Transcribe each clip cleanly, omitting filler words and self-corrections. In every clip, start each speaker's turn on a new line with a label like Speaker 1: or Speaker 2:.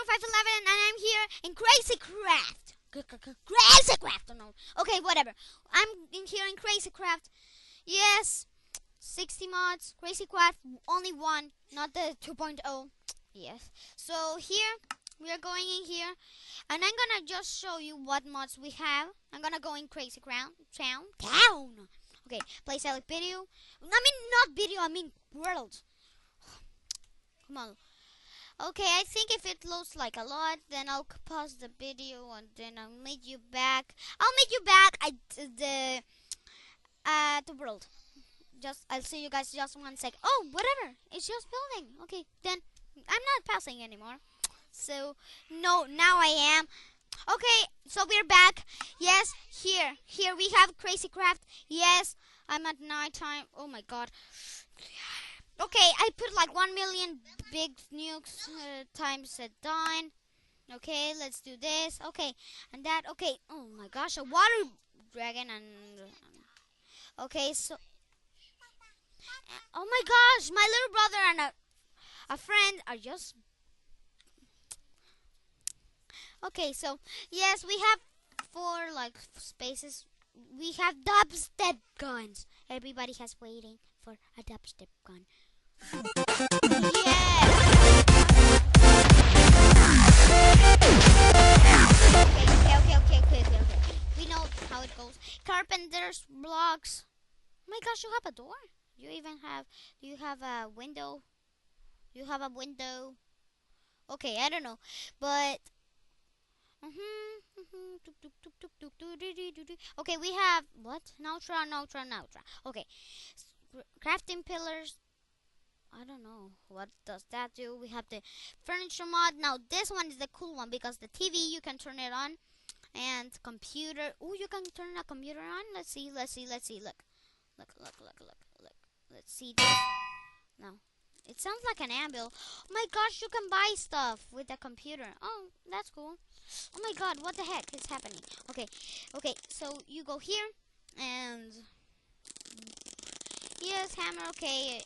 Speaker 1: 0511 and I'm here in Crazy Craft. Crazy Craft, no. Okay, whatever. I'm in here in Crazy Craft. Yes, 60 mods, Crazy Craft, only one, not the 2.0. Yes. So here, we are going in here, and I'm gonna just show you what mods we have. I'm gonna go in Crazy Craft town. Okay, play select video. I mean, not video, I mean world. Come on. Okay, I think if it loads like a lot, then I'll pause the video and then I'll meet you back. I'll meet you back at the world. I'll see you guys just 1 sec. Oh, whatever. It's just building. Okay, then I'm not passing anymore. So no, now I am. Okay, so we're back. Yes, here we have Crazy Craft. Yes, I'm at nighttime. Oh my god. Okay, I put like 1 million big nukes times a done. Okay, let's do this. Okay, and that. Okay, oh my gosh, a water dragon and. Okay, so. Oh my gosh, my little brother and a friend are just. Okay, so yes, we have 4 like spaces. We have dubstep guns. Everybody has waiting for a dubstep gun. Yeah. Okay. We know how it goes. Carpenter's blocks. Oh my gosh, you have a door? Do you have a window? You have a window? Okay, I don't know. But okay, we have what? Nautra. Okay. Crafting pillars. I don't know. What does that do? We have the furniture mod. Now this one is the cool one because the TV you can turn it on. And computer. Oh, you can turn a computer on. Let's see. Look. Let's see this. No. It sounds like an anvil. Oh my gosh, you can buy stuff with the computer. Oh, that's cool. Oh my god, what the heck is happening? Okay, so you go here and yes, hammer. Okay.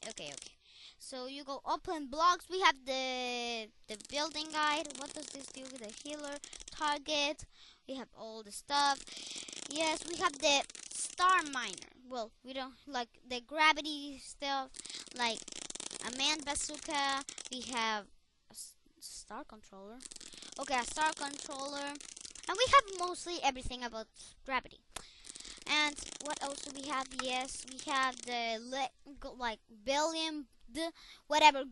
Speaker 1: So you go open blocks. We have the building guide. What does this do with the healer? Target. We have all the stuff. Yes, we have the star miner. Well, we don't like the gravity stuff, like a man bazooka. We have a star controller. Okay, a star controller. And we have mostly everything about gravity. And what else do we have? Yes, we have the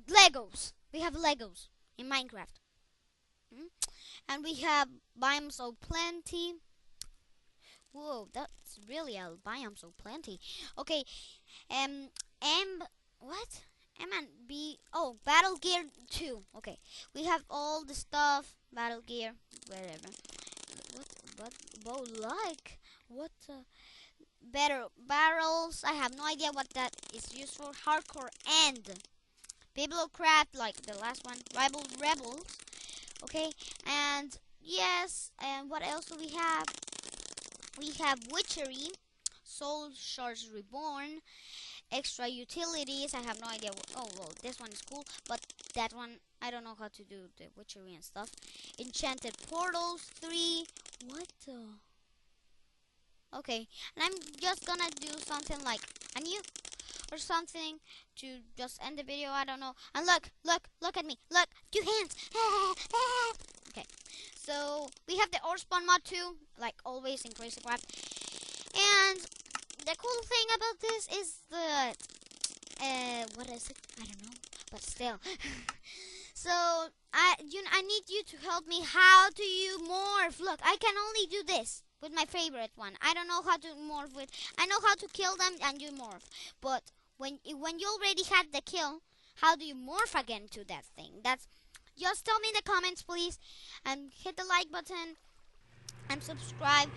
Speaker 1: Legos. We have Legos in Minecraft. And we have biomes so plenty. Whoa, that's really a biome so plenty. Okay, what? M&B. Oh, Battle Gear 2. Okay, we have all the stuff. Battle Gear, wherever. What? Bow like? What? Better barrels. I have no idea what that is used for. Hardcore and Bibliocraft, like the last one. Rival Rebels. Okay, and yes, and what else do we have? We have Witchery, Soul Shards Reborn, extra utilities. I have no idea. Oh, well, this one is cool, but that one, I don't know how to do the Witchery and stuff. Enchanted Portals 3. What the? Okay, and I'm just gonna do something like a nuke or something to just end the video. I don't know. And look at me. Look, 2 hands. Okay, so we have the ore spawn mod too, like always in Crazy Craft. And the cool thing about this is that what is it? I don't know, but still. So I need you to help me. How do you morph? Look, I can only do this with my favorite one. I don't know how to morph with. I know how to kill them and you morph, but when you already had the kill, how do you morph again to that thing? Just tell me in the comments, please, and hit the like button and subscribe.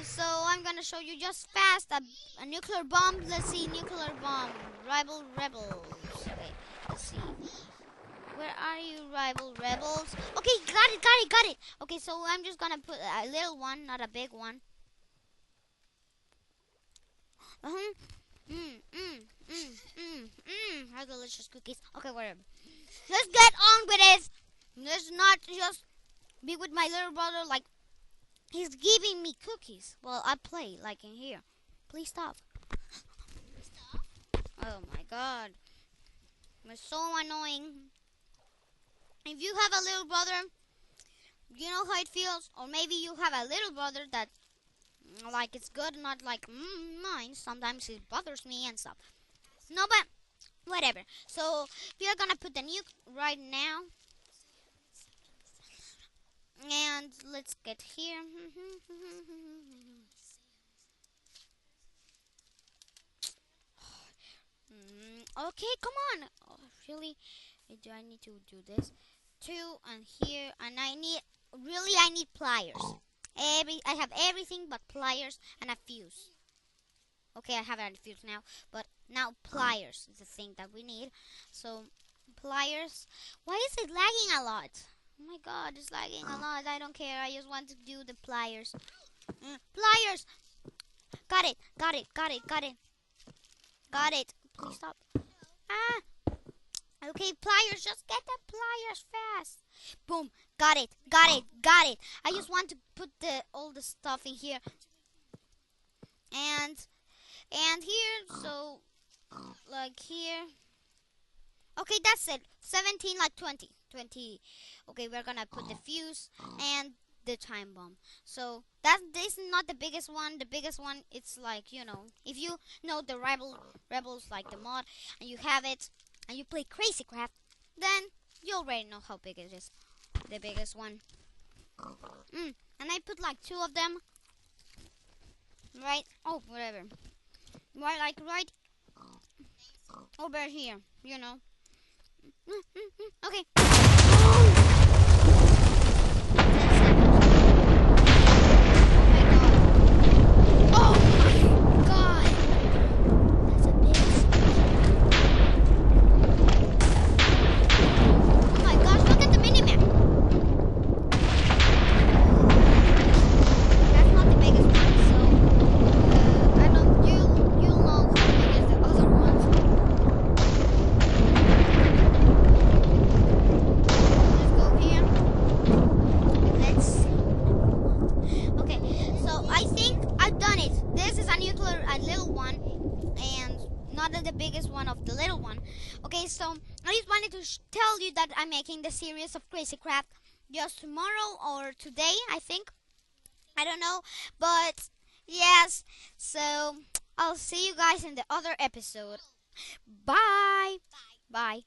Speaker 1: So I'm gonna show you just fast a nuclear bomb. Let's see, nuclear bomb. Rival Rebels. Okay, let's see. Where are you, Rival Rebels? Okay, got it. Okay, so I'm just gonna put a little one, not a big one. How delicious cookies. Okay, whatever. Let's get on with it. Let's not just be with my little brother like he's giving me cookies while I play, like in here. Please stop. Oh my god. It's so annoying. If you have a little brother, you know how it feels. Or maybe you have a little brother that, like, it's good, not like mine. Sometimes it bothers me and stuff. No, but whatever. So we are gonna put the nuke right now. And let's get here. Okay, come on. Oh, really? Do I need to do this? 2 and here, and I need pliers. I have everything but pliers and a fuse. Okay, I have a fuse now, but now pliers is the thing that we need. So pliers. Why is it lagging a lot? Oh my god, it's lagging a lot. I don't care. I just want to do the pliers. Pliers. Got it. Got it. Got it. Got it. Got it. Please stop. Ah. Okay, pliers. Just get the pliers fast. Boom. Got it. Got it. Got it. I just want to put all the stuff in here. And here. So like here. Okay, that's it. 17, like 20. 20. Okay, we're gonna put the fuse and the time bomb. So this is not the biggest one. The biggest one, it's like, you know, if you know the rebels like the mod and you have it and you play Crazy Craft, then you already know how big it is. The biggest one. And I put like 2 of them. Right? Oh, whatever. Right over here, you know. Okay. Oh my god. That's a big Oh my gosh, look at the minimap. That's not the biggest one, so I don't you'll know how big is the other ones. Let's go here. Let's see. Okay, so I think I've done it. This is a little one, and not the biggest one of the little one. Okay, so I just wanted to tell you that I'm making the series of Crazy Craft just tomorrow or today, I think. I don't know, but yes. So I'll see you guys in the other episode. Bye. Bye.